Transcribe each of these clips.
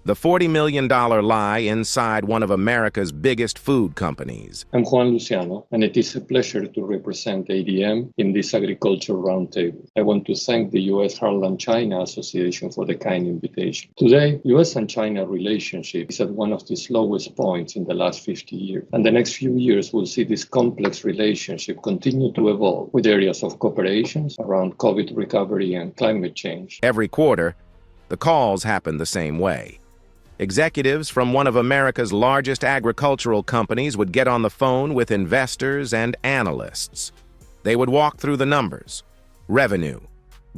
The $40 million lie inside one of America's biggest food companies. I'm Juan Luciano, and it is a pleasure to represent ADM in this Agriculture Roundtable. I want to thank the U.S. Heartland-China Association for the kind invitation. Today, U.S. and China relationship is at one of its lowest points in the last 50 years, and the next few years will see this complex relationship continue to evolve with areas of cooperation around COVID recovery and climate change. Every quarter, the calls happen the same way. Executives from one of America's largest agricultural companies would get on the phone with investors and analysts. They would walk through the numbers, revenue,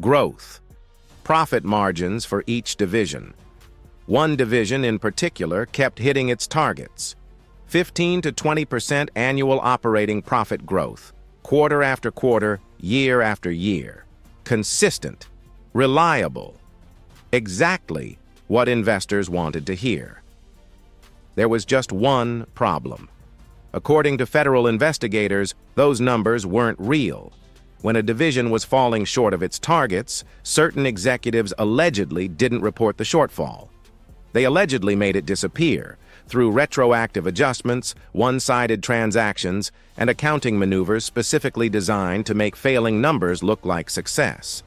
growth, profit margins for each division. One division in particular kept hitting its targets: 15 to 20% annual operating profit growth, quarter after quarter, year after year. Consistent, reliable, exactly what investors wanted to hear. There was just one problem. According to federal investigators, those numbers weren't real. When a division was falling short of its targets, certain executives allegedly didn't report the shortfall. They allegedly made it disappear through retroactive adjustments, one-sided transactions, and accounting maneuvers specifically designed to make failing numbers look like success.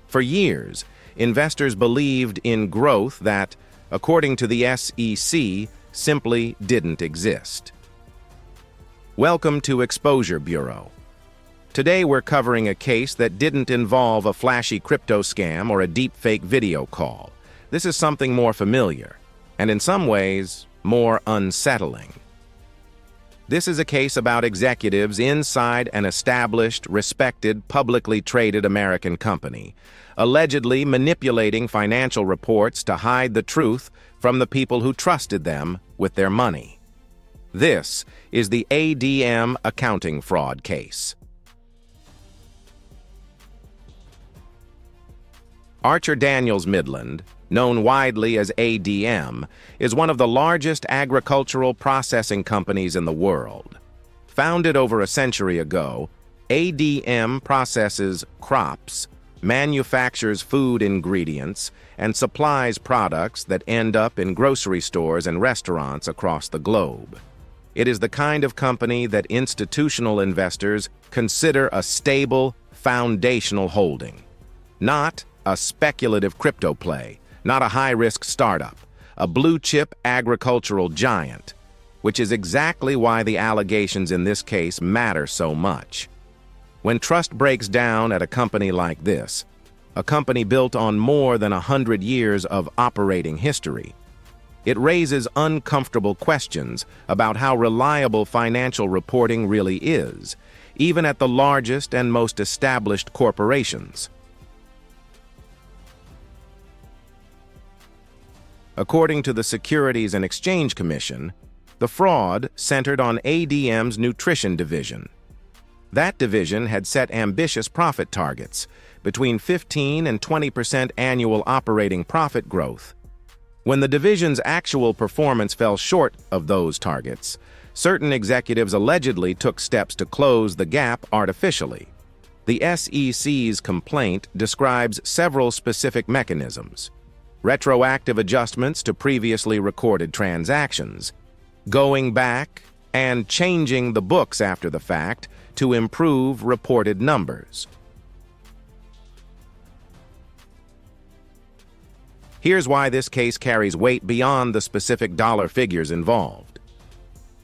For years, investors believed in growth that, according to the SEC, simply didn't exist. Welcome to Exposure Bureau. Today we're covering a case that didn't involve a flashy crypto scam or a deepfake video call. This is something more familiar, and in some ways, more unsettling. This is a case about executives inside an established, respected, publicly traded American company, allegedly manipulating financial reports to hide the truth from the people who trusted them with their money. This is the ADM accounting fraud case. Archer Daniels Midland, known widely as ADM, is one of the largest agricultural processing companies in the world. Founded over a century ago, ADM processes crops, manufactures food ingredients, and supplies products that end up in grocery stores and restaurants across the globe. It is the kind of company that institutional investors consider a stable, foundational holding. Not a speculative crypto play, not a high-risk startup, a blue-chip agricultural giant, which is exactly why the allegations in this case matter so much. When trust breaks down at a company like this, a company built on more than 100 years of operating history, it raises uncomfortable questions about how reliable financial reporting really is, even at the largest and most established corporations. According to the Securities and Exchange Commission, the fraud centered on ADM's nutrition division. That division had set ambitious profit targets, between 15 and 20% annual operating profit growth. When the division's actual performance fell short of those targets, certain executives allegedly took steps to close the gap artificially. The SEC's complaint describes several specific mechanisms: retroactive adjustments to previously recorded transactions, going back and changing the books after the fact to improve reported numbers. Here's why this case carries weight beyond the specific dollar figures involved.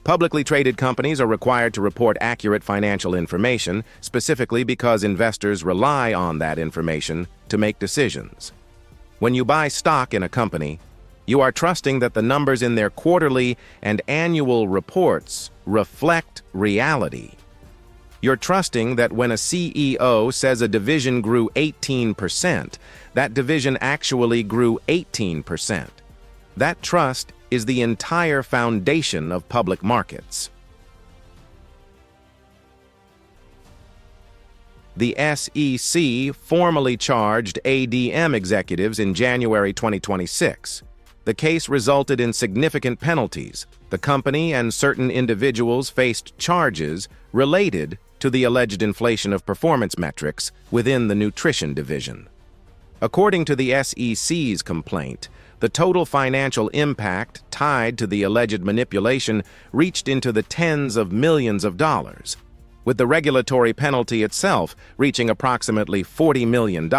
Publicly traded companies are required to report accurate financial information, specifically because investors rely on that information to make decisions. When you buy stock in a company, you are trusting that the numbers in their quarterly and annual reports reflect reality. You're trusting that when a CEO says a division grew 18%, that division actually grew 18%. That trust is the entire foundation of public markets. The SEC formally charged ADM executives in January 2026. The case resulted in significant penalties. The company and certain individuals faced charges related to the alleged inflation of performance metrics within the nutrition division. According to the SEC's complaint, The total financial impact tied to the alleged manipulation reached into the tens of millions of dollars, with the regulatory penalty itself reaching approximately $40 million.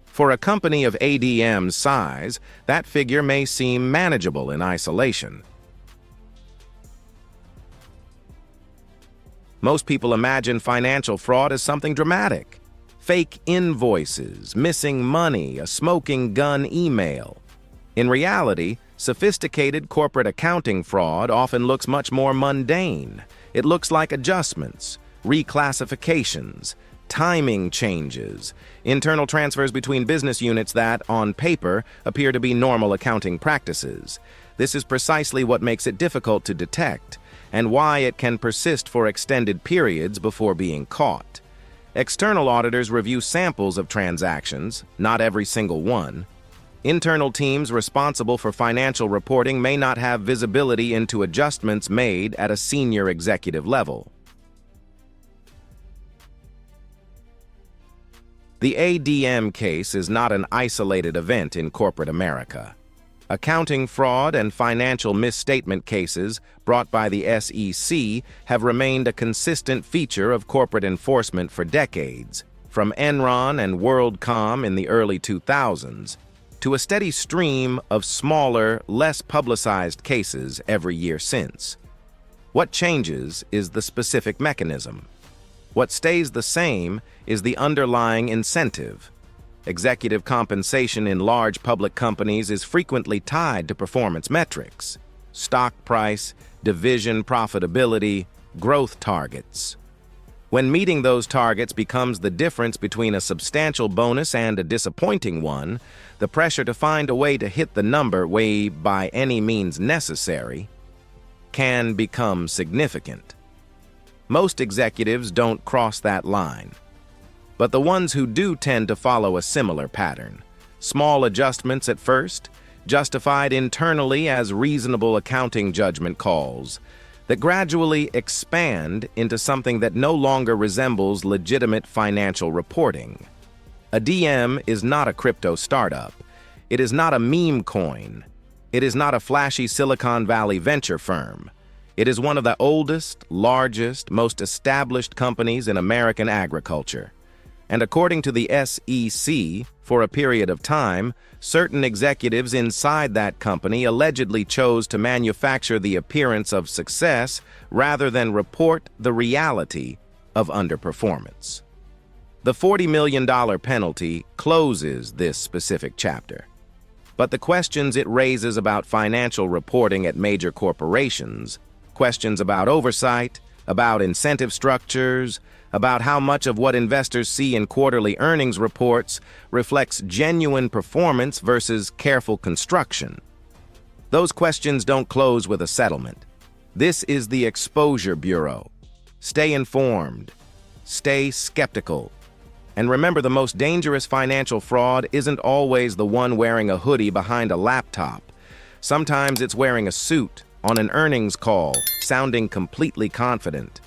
For a company of ADM's size, that figure may seem manageable in isolation. Most people imagine financial fraud as something dramatic. Fake invoices, missing money, a smoking gun email. In reality, sophisticated corporate accounting fraud often looks much more mundane. It looks like adjustments, reclassifications, timing changes, internal transfers between business units that, on paper, appear to be normal accounting practices. This is precisely what makes it difficult to detect, and why it can persist for extended periods before being caught. External auditors review samples of transactions, not every single one. Internal teams responsible for financial reporting may not have visibility into adjustments made at a senior executive level. The ADM case is not an isolated event in corporate America. Accounting fraud and financial misstatement cases brought by the SEC have remained a consistent feature of corporate enforcement for decades, from Enron and WorldCom in the early 2000s to a steady stream of smaller, less publicized cases every year since. What changes is the specific mechanism. What stays the same is the underlying incentive. Executive compensation in large public companies is frequently tied to performance metrics: stock price, division profitability, growth targets. When meeting those targets becomes the difference between a substantial bonus and a disappointing one, the pressure to find a way to hit the number by any means necessary can become significant. Most executives don't cross that line, but the ones who do tend to follow a similar pattern. Small adjustments at first, justified internally as reasonable accounting judgment calls, that gradually expand into something that no longer resembles legitimate financial reporting. A DM is not a crypto startup. It is not a meme coin. It is not a flashy Silicon Valley venture firm. It is one of the oldest, largest, most established companies in American agriculture. And according to the SEC, for a period of time, certain executives inside that company allegedly chose to manufacture the appearance of success rather than report the reality of underperformance. The $40 million penalty closes this specific chapter. But the questions it raises about financial reporting at major corporations, questions about oversight, about incentive structures, about how much of what investors see in quarterly earnings reports reflects genuine performance versus careful construction. Those questions don't close with a settlement. This is the Exposure Bureau. Stay informed. Stay skeptical. And remember, the most dangerous financial fraud isn't always the one wearing a hoodie behind a laptop. Sometimes it's wearing a suit on an earnings call, sounding completely confident.